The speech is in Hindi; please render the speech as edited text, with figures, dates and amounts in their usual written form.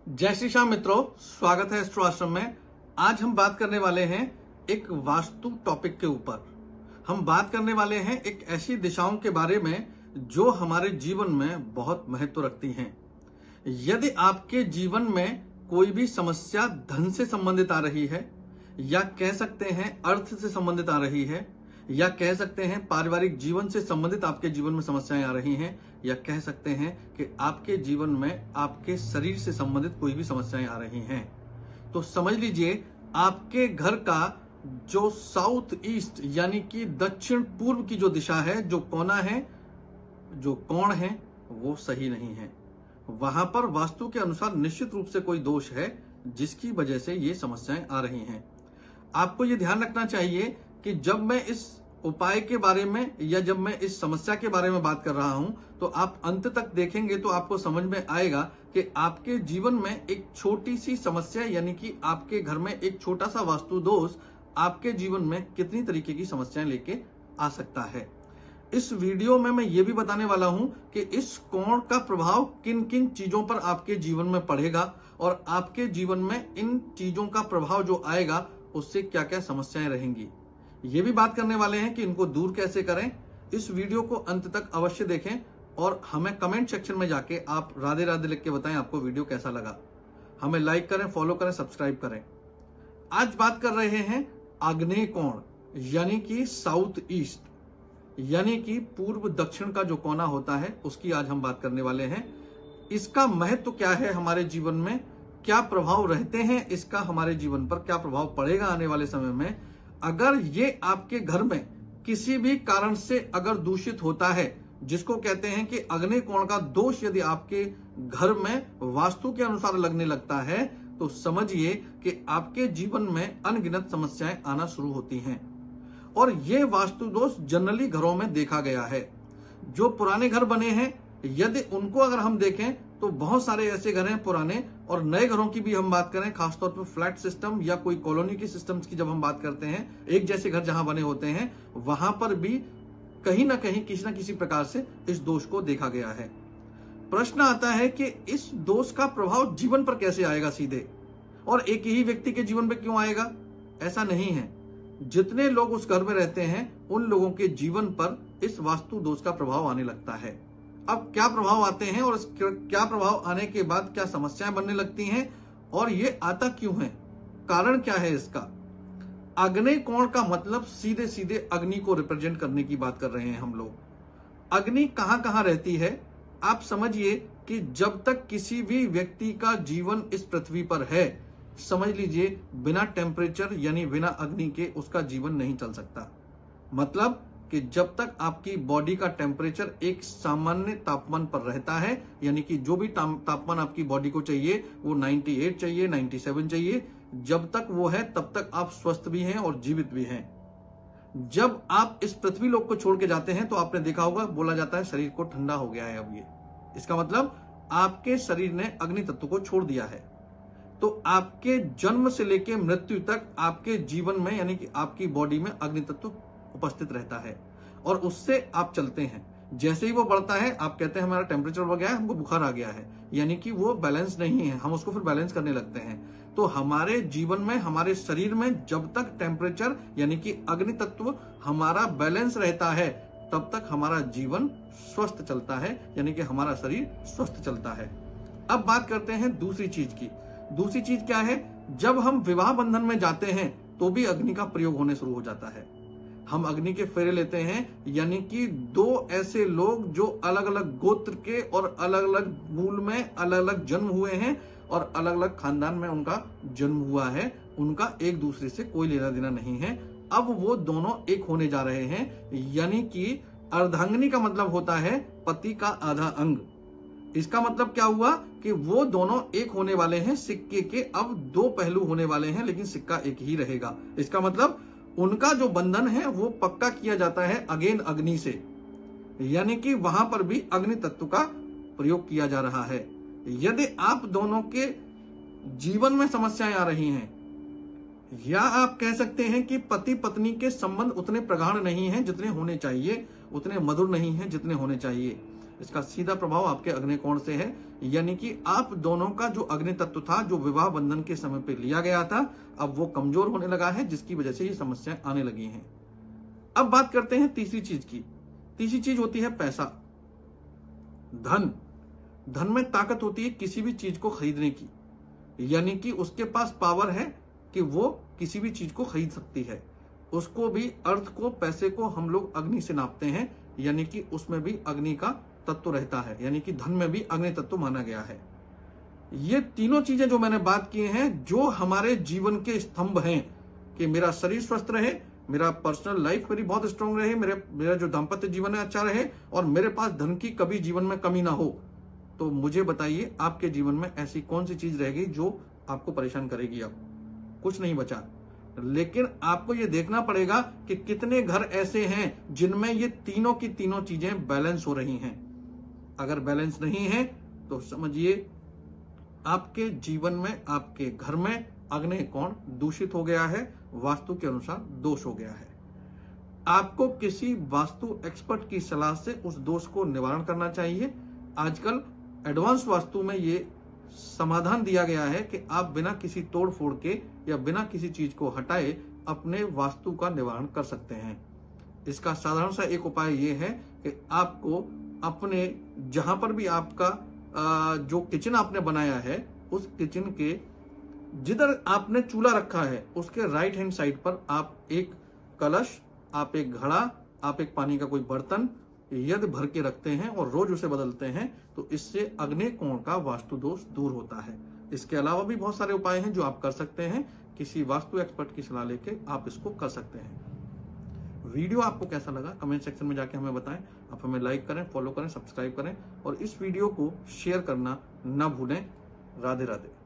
जय श्री श्याम मित्रों, स्वागत है एस्ट्रो आश्रम में। आज हम बात करने वाले हैं एक वास्तु टॉपिक के ऊपर। हम बात करने वाले हैं एक ऐसी दिशाओं के बारे में जो हमारे जीवन में बहुत महत्व रखती हैं। यदि आपके जीवन में कोई भी समस्या धन से संबंधित आ रही है, या कह सकते हैं अर्थ से संबंधित आ रही है, या कह सकते हैं पारिवारिक जीवन से संबंधित आपके जीवन में समस्याएं आ रही हैं, या कह सकते हैं कि आपके जीवन में आपके शरीर से संबंधित कोई भी समस्याएं आ रही हैं, तो समझ लीजिए आपके घर का जो साउथ ईस्ट यानी कि दक्षिण पूर्व की जो दिशा है, जो कोना है, जो कोण है, वो सही नहीं है। वहां पर वास्तु के अनुसार निश्चित रूप से कोई दोष है जिसकी वजह से ये समस्याएं आ रही हैं। आपको ये ध्यान रखना चाहिए कि जब मैं इस उपाय के बारे में या जब मैं इस समस्या के बारे में बात कर रहा हूं, तो आप अंत तक देखेंगे तो आपको समझ में आएगा कि आपके जीवन में एक छोटी सी समस्या यानी कि आपके घर में एक छोटा सा वास्तु दोष आपके जीवन में कितनी तरीके की समस्याएं लेके आ सकता है। इस वीडियो में मैं ये भी बताने वाला हूं कि इस कोण का प्रभाव किन किन चीजों पर आपके जीवन में पड़ेगा और आपके जीवन में इन चीजों का प्रभाव जो आएगा उससे क्या क्या समस्याएं रहेंगी। ये भी बात करने वाले हैं कि इनको दूर कैसे करें। इस वीडियो को अंत तक अवश्य देखें और हमें कमेंट सेक्शन में जाके आप राधे राधे लिख के बताएं आपको वीडियो कैसा लगा। हमें लाइक करें, फॉलो करें, सब्सक्राइब करें। आज बात कर रहे हैं आग्नेय कोण यानी कि साउथ ईस्ट यानी कि पूर्व दक्षिण का जो कोना होता है उसकी आज हम बात करने वाले हैं। इसका महत्व क्या है हमारे जीवन में, क्या प्रभाव रहते हैं इसका हमारे जीवन पर, क्या प्रभाव पड़ेगा आने वाले समय में। अगर ये आपके घर में किसी भी कारण से अगर दूषित होता है, जिसको कहते हैं कि आग्नेय कोण का दोष यदि आपके घर में वास्तु के अनुसार लगने लगता है, तो समझिए कि आपके जीवन में अनगिनत समस्याएं आना शुरू होती हैं। और ये वास्तु दोष जनरली घरों में देखा गया है। जो पुराने घर बने हैं यदि उनको अगर हम देखें तो बहुत सारे ऐसे घर हैं पुराने, और नए घरों की भी हम बात करें, खासतौर पर फ्लैट सिस्टम या कोई कॉलोनी की सिस्टम्स की जब हम बात करते हैं, एक जैसे घर जहां बने होते हैं, वहां पर भी कहीं ना कहीं किसी न किसी प्रकार से इस दोष को देखा गया है। प्रश्न आता है कि इस दोष का प्रभाव जीवन पर कैसे आएगा सीधे, और एक ही व्यक्ति के जीवन पर क्यों आएगा? ऐसा नहीं है। जितने लोग उस घर में रहते हैं उन लोगों के जीवन पर इस वास्तु दोष का प्रभाव आने लगता है। अब क्या प्रभाव आते हैं और क्या प्रभाव आने के बाद क्या समस्याएं बनने लगती हैं, और ये आता क्यों है, कारण क्या है इसका। आग्नेय कोण का मतलब सीधे सीधे अग्नि को रिप्रेजेंट करने की बात कर रहे हैं हम लोग। अग्नि कहां कहां रहती है? आप समझिए कि जब तक किसी भी व्यक्ति का जीवन इस पृथ्वी पर है, समझ लीजिए बिना टेम्परेचर यानी बिना अग्नि के उसका जीवन नहीं चल सकता। मतलब कि जब तक आपकी बॉडी का टेम्परेचर एक सामान्य तापमान पर रहता है, यानी कि जो भी तापमान आपकी बॉडी को चाहिए वो 98 चाहिए, 97 चाहिए, जब तक वो है तब तक आप स्वस्थ भी हैं और जीवित भी हैं। जब आप इस पृथ्वी लोक को छोड़ के जाते हैं तो आपने देखा होगा, बोला जाता है शरीर को ठंडा हो गया है अब ये। इसका मतलब आपके शरीर ने अग्नि तत्व को छोड़ दिया है। तो आपके जन्म से लेकर मृत्यु तक आपके जीवन में यानी कि आपकी बॉडी में अग्नि तत्व उपस्थित रहता है और उससे आप चलते हैं। जैसे ही वो बढ़ता है आप कहते हैं हमारा टेम्परेचर बढ़ गया है, हमको बुखार आ गया है, यानी कि वो बैलेंस नहीं है, हम उसको फिर बैलेंस करने लगते हैं। तो हमारे जीवन में, हमारे शरीर में जब तक टेम्परेचर यानी कि अग्नि तत्व हमारा बैलेंस रहता है तब तक हमारा जीवन स्वस्थ चलता है, यानी कि हमारा शरीर स्वस्थ चलता है। अब बात करते हैं दूसरी चीज की। दूसरी चीज क्या है? जब हम विवाह बंधन में जाते हैं तो भी अग्नि का प्रयोग होने शुरू हो जाता है। हम अग्नि के फेरे लेते हैं, यानी कि दो ऐसे लोग जो अलग अलग गोत्र के और अलग अलग मूल में अलग अलग जन्म हुए हैं और अलग अलग खानदान में उनका जन्म हुआ है, उनका एक दूसरे से कोई लेना देना नहीं है। अब वो दोनों एक होने जा रहे हैं, यानी कि अर्धांगिनी का मतलब होता है पति का आधा अंग। इसका मतलब क्या हुआ कि वो दोनों एक होने वाले हैं। सिक्के के अब दो पहलू होने वाले हैं लेकिन सिक्का एक ही रहेगा। इसका मतलब उनका जो बंधन है वो पक्का किया जाता है अगेन अग्नि से, यानी कि वहां पर भी अग्नि तत्व का प्रयोग किया जा रहा है। यदि आप दोनों के जीवन में समस्याएं आ रही हैं, या आप कह सकते हैं कि पति पत्नी के संबंध उतने प्रगाढ़ नहीं हैं जितने होने चाहिए, उतने मधुर नहीं हैं जितने होने चाहिए, इसका सीधा प्रभाव आपके अग्नि कोण से है, यानी कि आप दोनों का जो अग्नि तत्व था, जो विवाह बंधन के समय पे लिया गया था, अब वो कमजोर होने लगा है, जिसकी वजह से ये समस्याएं आने लगी हैं। अब बात करते हैं तीसरी चीज की। तीसरी चीज होती है पैसा, धन। धन में ताकत होती है किसी भी चीज को खरीदने की, यानी कि उसके पास पावर है कि वो किसी भी चीज को खरीद सकती है। उसको भी, अर्थ को, पैसे को हम लोग अग्नि से नापते हैं, यानी कि उसमें भी अग्नि का तत्व रहता है, यानी कि धन में भी अग्नि तत्व माना गया है। ये तीनों चीजें जो मैंने बात की हैं, जो हमारे जीवन के स्तंभ हैं कि मेरा शरीर स्वस्थ रहे, मेरा पर्सनल लाइफ मेरी बहुत स्ट्रांग रहे, मेरा जो दाम्पत्य जीवन है अच्छा रहे, और मेरे पास धन की कभी जीवन में कमी ना हो, तो मुझे बताइए आपके जीवन में ऐसी कौन सी चीज रहेगी जो आपको परेशान करेगी? अब कुछ नहीं बचा। लेकिन आपको यह देखना पड़ेगा कि कितने घर ऐसे हैं जिनमें ये तीनों की तीनों चीजें बैलेंस हो रही हैं। अगर बैलेंस नहीं है तो समझिए आपके जीवन में, आपके घर में अग्नि कोण दूषित हो गया है, वास्तु के अनुसार दोष हो गया है। आपको किसी वास्तु एक्सपर्ट की सलाह से उस दोष को निवारण करना चाहिए। आजकल एडवांस वास्तु में ये समाधान दिया गया है कि आप बिना किसी तोड़ फोड़ के या बिना किसी चीज को हटाए अपने वास्तु का निवारण कर सकते हैं। इसका साधारण सा एक उपाय ये है कि आपको अपने, जहां पर भी आपका जो किचन आपने बनाया है, उस किचन के जिधर आपने चूल्हा रखा है उसके राइट हैंड साइड पर आप एक कलश, आप एक घड़ा, आप एक पानी का कोई बर्तन यदि भर के रखते हैं और रोज उसे बदलते हैं, तो इससे अग्नि कोण का वास्तु दोष दूर होता है। इसके अलावा भी बहुत सारे उपाय हैं जो आप कर सकते हैं। किसी वास्तु एक्सपर्ट की सलाह लेके आप इसको कर सकते हैं। वीडियो आपको कैसा लगा कमेंट सेक्शन में जाके हमें बताएं। आप हमें लाइक करें, फॉलो करें, सब्सक्राइब करें और इस वीडियो को शेयर करना ना भूलें। राधे राधे।